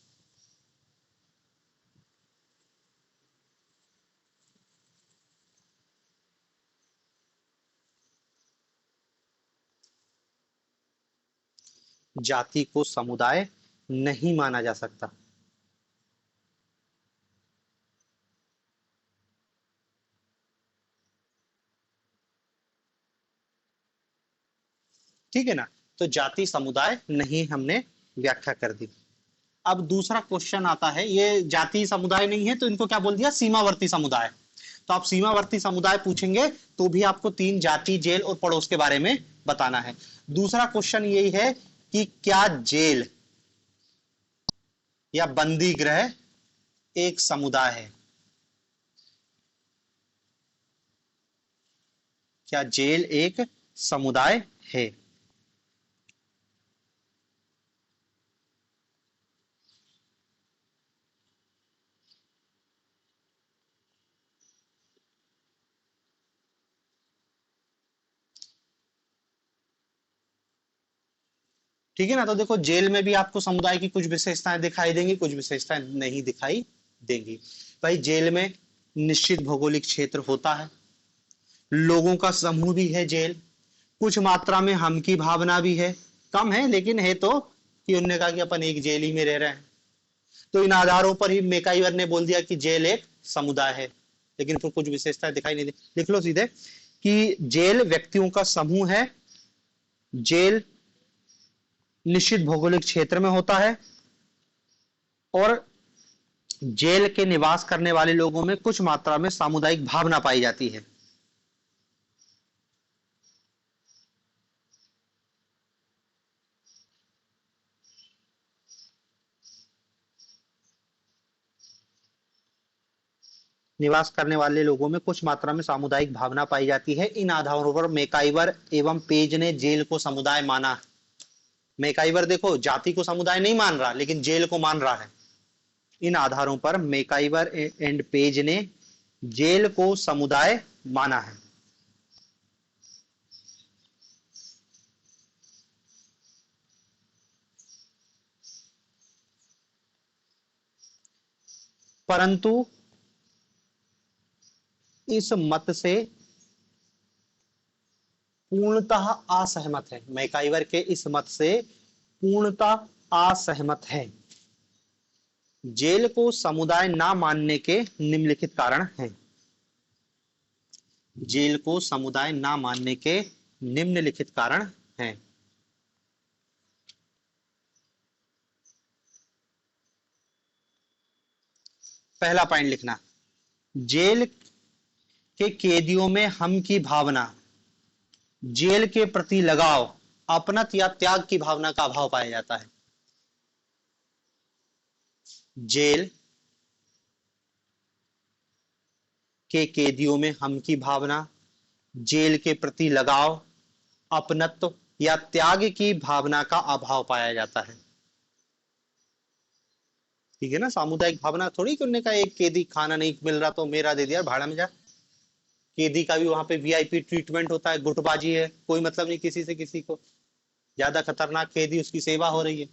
जाति को समुदाय नहीं माना जा सकता। ठीक है ना, तो जाति समुदाय नहीं हमने व्याख्या कर दी। अब दूसरा क्वेश्चन आता है, ये जाति समुदाय नहीं है तो इनको क्या बोल दिया, सीमावर्ती समुदाय। तो आप सीमावर्ती समुदाय पूछेंगे तो भी आपको 3 जाति, जेल और पड़ोस के बारे में बताना है। दूसरा क्वेश्चन यही है कि क्या जेल या बंदी गृह एक समुदाय है? क्या जेल एक समुदाय है? ठीक है ना, तो देखो जेल में भी आपको समुदाय की कुछ विशेषताएं दिखाई देंगी, कुछ विशेषताएं नहीं दिखाई देंगी। भाई जेल में निश्चित भौगोलिक क्षेत्र होता है, लोगों का समूह भी है जेल, कुछ मात्रा में हम की भावना भी है, कम है लेकिन है, तो कि उन्होंने कहा कि अपन एक जेल ही में रह रहे हैं। तो इन आधारों पर ही मैकाइवर ने बोल दिया कि जेल एक समुदाय है। लेकिन फिर कुछ विशेषताएं दिखाई नहीं दी। लिख लो सीधे कि जेल व्यक्तियों का समूह है, जेल निश्चित भौगोलिक क्षेत्र में होता है, और जेल के निवास करने वाले लोगों में कुछ मात्रा में सामुदायिक भावना पाई जाती है। निवास करने वाले लोगों में कुछ मात्रा में सामुदायिक भावना पाई जाती है। इन आधारों पर मैकाइवर एवं पेज ने जेल को समुदाय माना। मैकाइवर देखो जाति को समुदाय नहीं मान रहा लेकिन जेल को मान रहा है। इन आधारों पर मैकाइवर एंड पेज ने जेल को समुदाय माना है। परंतु इस मत से पूर्णतः असहमत है। मैकाइवर के इस मत से पूर्णतः असहमत है। जेल को समुदाय ना मानने के निम्नलिखित कारण हैं। जेल को समुदाय ना मानने के निम्नलिखित कारण हैं। पहला पॉइंट लिखना, जेल के कैदियों में हम की भावना, जेल के प्रति लगाव, अपनत्व या त्याग की भावना का अभाव पाया जाता है। जेल के कैदियों में हम की भावना, जेल के प्रति लगाव, अपनत्व या त्याग की भावना का अभाव पाया जाता है। ठीक है ना, सामुदायिक भावना थोड़ी कि उन्होंने कहा एक कैदी खाना नहीं मिल रहा तो मेरा दे दिया, भाड़ा में जा। कैदी का भी वहां पे वीआईपी ट्रीटमेंट होता है, गुटबाजी है, कोई मतलब नहीं किसी से किसी को, ज्यादा खतरनाक कैदी उसकी सेवा हो रही है।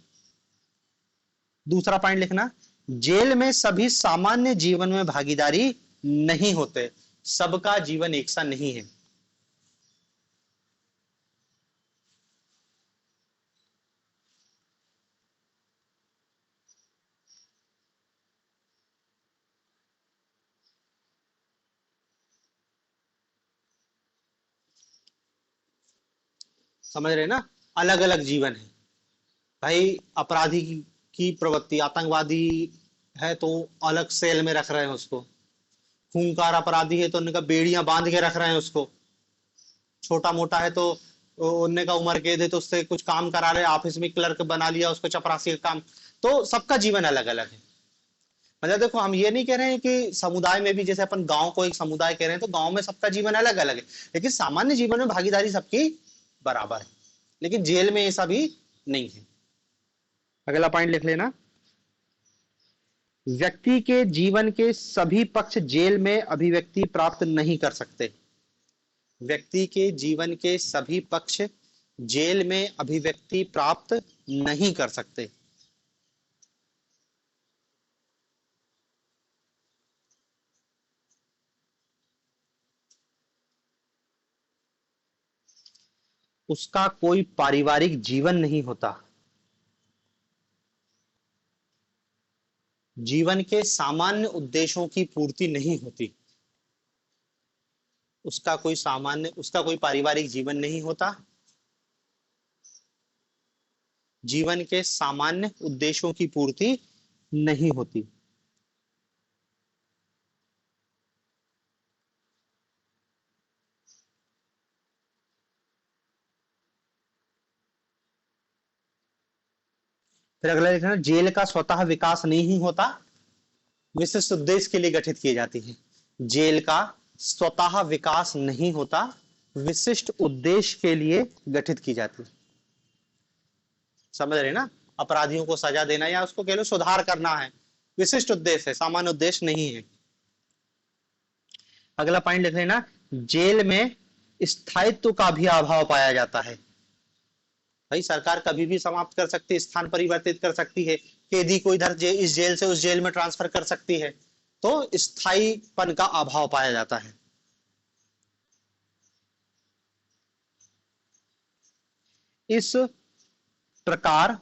दूसरा पॉइंट लिखना, जेल में सभी सामान्य जीवन में भागीदारी नहीं होते, सबका जीवन एक सा नहीं है। समझ रहे ना, अलग अलग जीवन है। भाई अपराधी की प्रवृत्ति, आतंकवादी है तो अलग सेल में रख रहे हैं उसको, खूंखार अपराधी है तो उनका बेड़ियां बांध के रख रहे हैं उसको, छोटा मोटा है तो उनने का उम्र कैद है तो उससे कुछ काम करा रहे, ऑफिस में क्लर्क बना लिया उसको, चपरासी का काम। तो सबका जीवन अलग अलग है। मतलब देखो हम ये नहीं कह रहे हैं कि समुदाय में भी, जैसे अपन गांव को एक समुदाय कह रहे हैं तो गांव में सबका जीवन अलग अलग है, लेकिन सामान्य जीवन में भागीदारी सबकी बराबर है। लेकिन जेल में ऐसा भी नहीं है। अगला पॉइंट लिख लेना, व्यक्ति के जीवन के सभी पक्ष जेल में अभिव्यक्ति प्राप्त नहीं कर सकते। व्यक्ति के जीवन के सभी पक्ष जेल में अभिव्यक्ति प्राप्त नहीं कर सकते। उसका कोई पारिवारिक जीवन नहीं होता। जीवन के सामान्य उद्देश्यों की पूर्ति नहीं होती। उसका कोई पारिवारिक जीवन नहीं होता। जीवन के सामान्य उद्देश्यों की पूर्ति नहीं होती। फिर अगला लिखना, जेल का स्वतः विकास नहीं होता, विशिष्ट उद्देश्य के लिए गठित की जाती है। जेल का स्वतः विकास नहीं होता, विशिष्ट उद्देश्य के लिए गठित की जाती है। समझ रहे ना, अपराधियों को सजा देना या उसको कह लो सुधार करना है, विशिष्ट उद्देश्य है, सामान्य उद्देश्य नहीं है। अगला पॉइंट लिख लेना, जेल में स्थायित्व का भी अभाव पाया जाता है। भाई सरकार कभी भी समाप्त कर सकती है, स्थान परिवर्तित कर सकती है, कैदी को इधर इस जेल से उस जेल में ट्रांसफर कर सकती है, तो स्थायीपन का अभाव पाया जाता है। इस प्रकार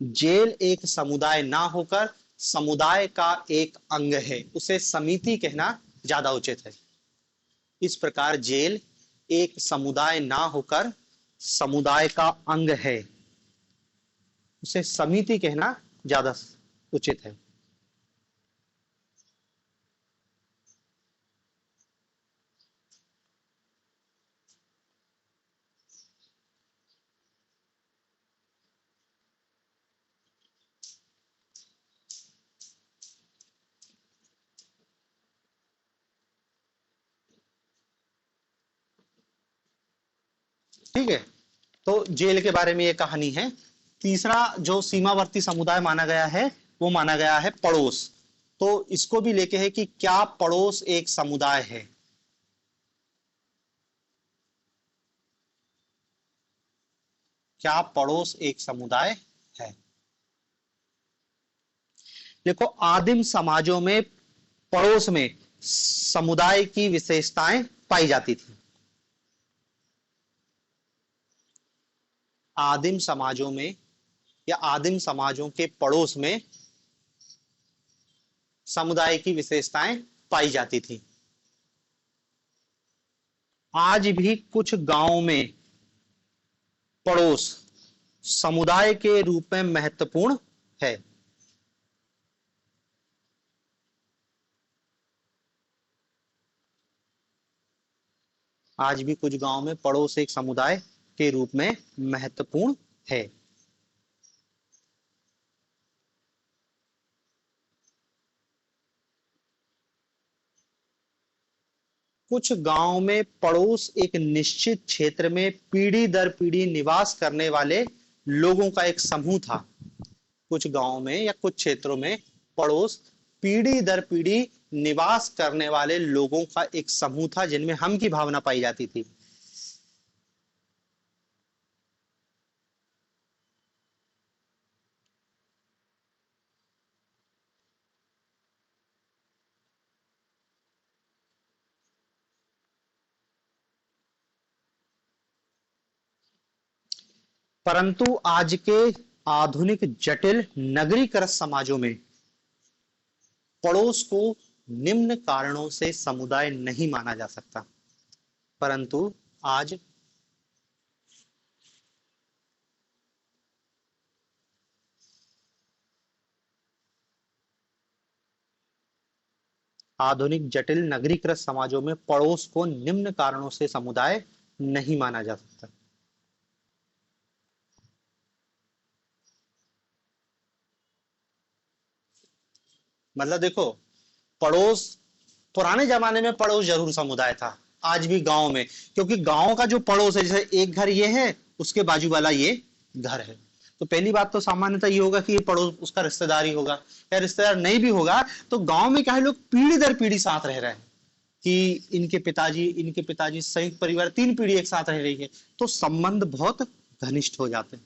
जेल एक समुदाय ना होकर समुदाय का एक अंग है, उसे समिति कहना ज्यादा उचित है। इस प्रकार जेल एक समुदाय ना होकर समुदाय का अंग है, उसे समिति कहना ज्यादा उचित है। ठीक है, तो जेल के बारे में ये कहानी है। तीसरा जो सीमावर्ती समुदाय माना गया है वो माना गया है पड़ोस। तो इसको भी लेके है कि क्या पड़ोस एक समुदाय है। क्या पड़ोस एक समुदाय है। देखो, आदिम समाजों में पड़ोस में समुदाय की विशेषताएं पाई जाती थी। आदिम समाजों में या आदिम समाजों के पड़ोस में समुदाय की विशेषताएं पाई जाती थी। आज भी कुछ गांवों में पड़ोस समुदाय के रूप में महत्वपूर्ण है। आज भी कुछ गांवों में पड़ोस एक समुदाय के रूप में महत्वपूर्ण है। कुछ गांव में पड़ोस एक निश्चित क्षेत्र में पीढ़ी दर पीढ़ी निवास करने वाले लोगों का एक समूह था। कुछ गांव में या कुछ क्षेत्रों में पड़ोस पीढ़ी दर पीढ़ी निवास करने वाले लोगों का एक समूह था, जिनमें हम की भावना पाई जाती थी। परंतु आज के आधुनिक जटिल नगरीकृत समाजों में पड़ोस को निम्न कारणों से समुदाय नहीं माना जा सकता। परंतु आज आधुनिक जटिल नगरीकृत समाजों में पड़ोस को निम्न कारणों से समुदाय नहीं माना जा सकता। मतलब देखो, पड़ोस पुराने जमाने में पड़ोस जरूर समुदाय था, आज भी गांव में, क्योंकि गांव का जो पड़ोस है, जैसे एक घर ये है उसके बाजू वाला ये घर है। तो पहली बात तो सामान्यतः ये होगा कि ये पड़ोस उसका रिश्तेदार ही होगा, या रिश्तेदार नहीं भी होगा तो गांव में क्या है, लोग पीढ़ी दर पीढ़ी साथ रह रहे हैं कि इनके पिताजी संयुक्त परिवार 3 पीढ़ी एक साथ रह रही है, तो संबंध बहुत घनिष्ठ हो जाते हैं,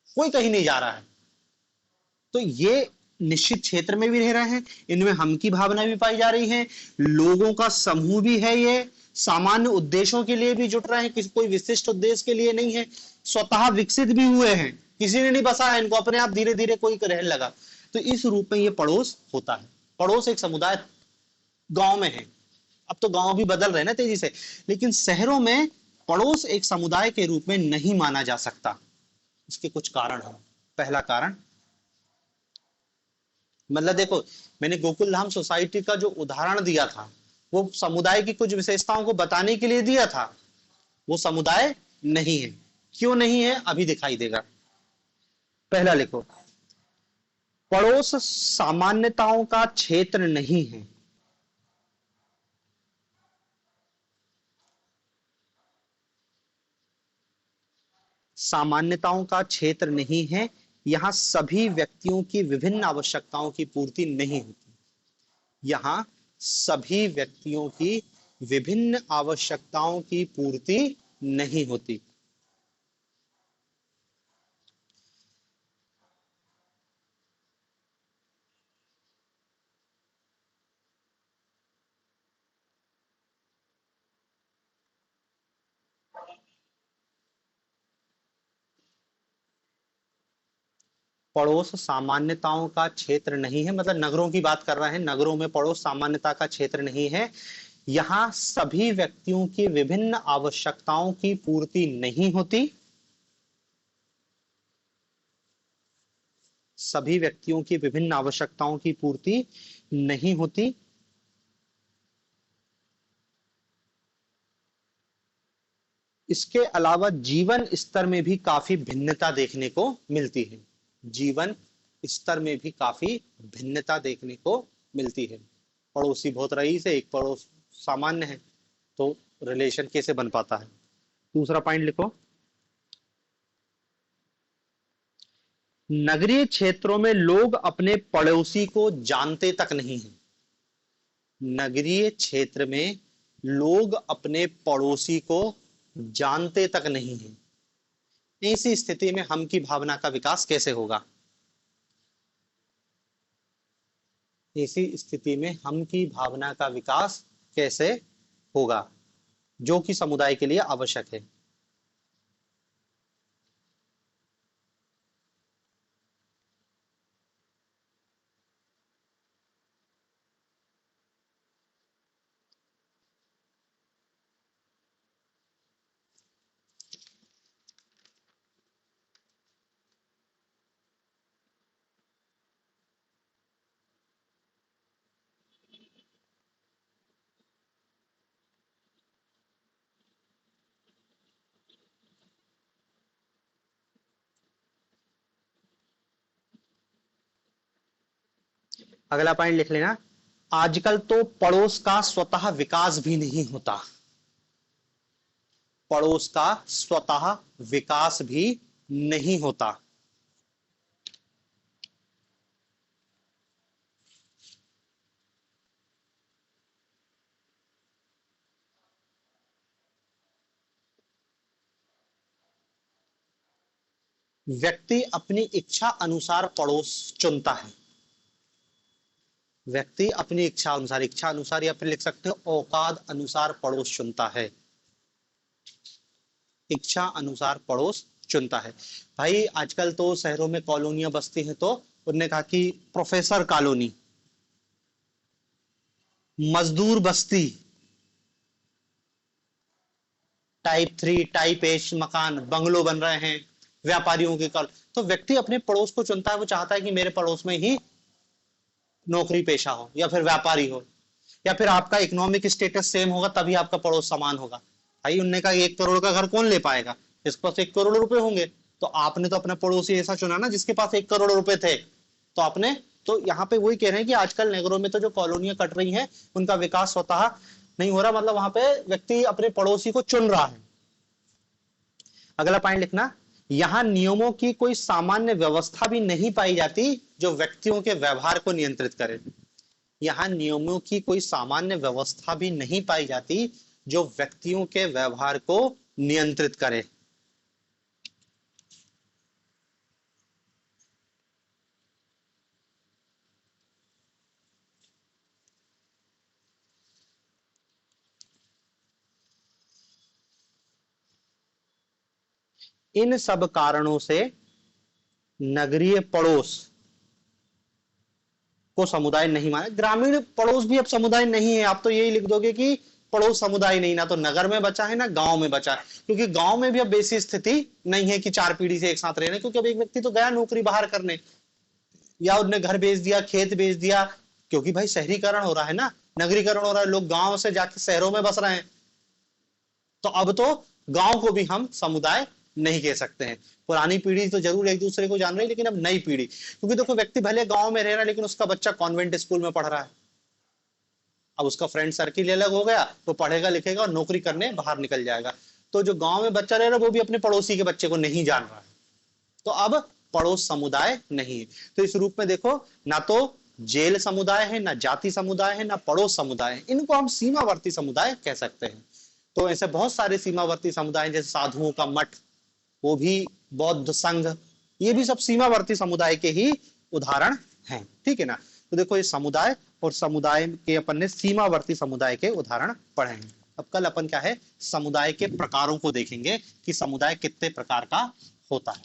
कोई कहीं नहीं जा रहा है। तो ये निश्चित क्षेत्र में भी रह रहे हैं, इनमें हम की भावना भी पाई जा रही है, लोगों का समूह भी है, ये सामान्य उद्देश्यों के लिए भी जुट रहे हैं, किसी कोई विशिष्ट उद्देश्य के लिए नहीं है, स्वतः विकसित भी हुए हैं, किसी ने नहीं बसा है इनको, अपने आप धीरे धीरे कोई रहने लगा। तो इस रूप में ये पड़ोस होता है। पड़ोस एक समुदाय गांव में है, अब तो गांव भी बदल रहे हैं ना तेजी से, लेकिन शहरों में पड़ोस एक समुदाय के रूप में नहीं माना जा सकता। इसके कुछ कारण हैं। पहला कारण, मतलब देखो, मैंने गोकुल धाम सोसाइटी का जो उदाहरण दिया था वो समुदाय की कुछ विशेषताओं को बताने के लिए दिया था, वो समुदाय नहीं है। क्यों नहीं है अभी दिखाई देगा। पहला लिखो, पड़ोस सामान्यताओं का क्षेत्र नहीं है। सामान्यताओं का क्षेत्र नहीं है, यहां सभी व्यक्तियों की विभिन्न आवश्यकताओं की पूर्ति नहीं होती। यहां सभी व्यक्तियों की विभिन्न आवश्यकताओं की पूर्ति नहीं होती। पड़ोस सामान्यताओं का क्षेत्र नहीं है, मतलब नगरों की बात कर रहे हैं, नगरों में पड़ोस सामान्यता का क्षेत्र नहीं है। यहां सभी व्यक्तियों की विभिन्न आवश्यकताओं की पूर्ति नहीं होती। सभी व्यक्तियों की विभिन्न आवश्यकताओं की पूर्ति नहीं होती। इसके अलावा जीवन स्तर में भी काफी भिन्नता देखने को मिलती है। जीवन स्तर में भी काफी भिन्नता देखने को मिलती है। पड़ोसी बहुत रईस है, एक पड़ोस सामान्य है, तो रिलेशन कैसे बन पाता है। दूसरा पॉइंट लिखो, नगरीय क्षेत्रों में लोग अपने पड़ोसी को जानते तक नहीं है। नगरीय क्षेत्र में लोग अपने पड़ोसी को जानते तक नहीं है। ऐसी स्थिति में हम की भावना का विकास कैसे होगा। ऐसी स्थिति में हम की भावना का विकास कैसे होगा, जो कि समुदाय के लिए आवश्यक है। अगला पॉइंट लिख लेना, आजकल तो पड़ोस का स्वतः विकास भी नहीं होता। पड़ोस का स्वतः विकास भी नहीं होता। व्यक्ति अपनी इच्छा अनुसार पड़ोस चुनता है। व्यक्ति अपनी इच्छा अनुसार या फिर लिख सकते हो औकात अनुसार पड़ोस चुनता है। इच्छा अनुसार पड़ोस चुनता है। भाई आजकल तो शहरों में कॉलोनियां बसती हैं, तो उन्होंने कहा कि प्रोफेसर कॉलोनी, मजदूर बस्ती, टाइप 3 टाइप 8 मकान बंगलो बन रहे हैं, व्यापारियों के कॉल। तो व्यक्ति अपने पड़ोस को चुनता है, वो चाहता है कि मेरे पड़ोस में ही नौकरी पेशा हो या फिर व्यापारी हो, या फिर आपका इकोनॉमिक स्टेटस सेम होगा तभी आपका पड़ोस समान होगा। भाई उनने कहा 1 करोड़ का घर कौन ले पाएगा, इसके पास 1 करोड़ रुपए होंगे, तो आपने तो अपना पड़ोसी ऐसा चुना ना जिसके पास 1 करोड़ रुपए थे, तो आपने तो यहाँ पे वही कह रहे हैं कि आजकल नगरों में तो जो कॉलोनियां कट रही हैं उनका विकास स्वतः नहीं हो रहा, मतलब वहां पे व्यक्ति अपने पड़ोसी को चुन रहा है। अगला पॉइंट लिखना, यहां नियमों की कोई सामान्य व्यवस्था भी नहीं पाई जाती जो व्यक्तियों के व्यवहार को नियंत्रित करे। यहां नियमों की कोई सामान्य व्यवस्था भी नहीं पाई जाती जो व्यक्तियों के व्यवहार को नियंत्रित करे। इन सब कारणों से नगरीय पड़ोस को समुदाय नहीं माना। ग्रामीण पड़ोस भी अब समुदाय नहीं है। आप तो यही लिख दोगे कि पड़ोस समुदाय नहीं, ना तो नगर में बचा है ना गांव में बचा है, क्योंकि गांव में भी अब वैसी स्थिति नहीं है कि 4 पीढ़ी से एक साथ रहने, क्योंकि अब एक व्यक्ति तो गया नौकरी बाहर करने, या उसने घर बेच दिया, खेत बेच दिया, क्योंकि भाई शहरीकरण हो रहा है ना, नगरीकरण हो रहा है, लोग गांव से जाके शहरों में बस रहे हैं। तो अब तो गांव को भी हम समुदाय नहीं कह सकते हैं। पुरानी पीढ़ी तो जरूर एक दूसरे को जान रही है, लेकिन अब नई पीढ़ी, क्योंकि देखो व्यक्ति भले गांव में रह रहा है लेकिन उसका बच्चा कॉन्वेंट स्कूल में पढ़ रहा है, अब उसका फ्रेंड सर्किल अलग हो गया, तो पढ़ेगा लिखेगा और नौकरी करने बाहर निकल जाएगा। तो जो गांव में बच्चा रह रहा है वो भी अपने पड़ोसी के बच्चे को नहीं जान रहा है, तो अब पड़ोस समुदाय नहीं है। तो इस रूप में देखो, ना तो जेल समुदाय है, ना जाति समुदाय है, ना पड़ोस समुदाय है, इनको हम सीमावर्ती समुदाय कह सकते हैं। तो ऐसे बहुत सारे सीमावर्ती समुदाय, जैसे साधुओं का मठ, वो भी बौद्ध संघ, ये भी सब सीमावर्ती समुदाय के ही उदाहरण हैं। ठीक है ना। तो देखो ये समुदाय और समुदाय के अपन ने सीमावर्ती समुदाय के उदाहरण पढ़े हैं। अब कल अपन क्या है, समुदाय के प्रकारों को देखेंगे कि समुदाय कितने प्रकार का होता है।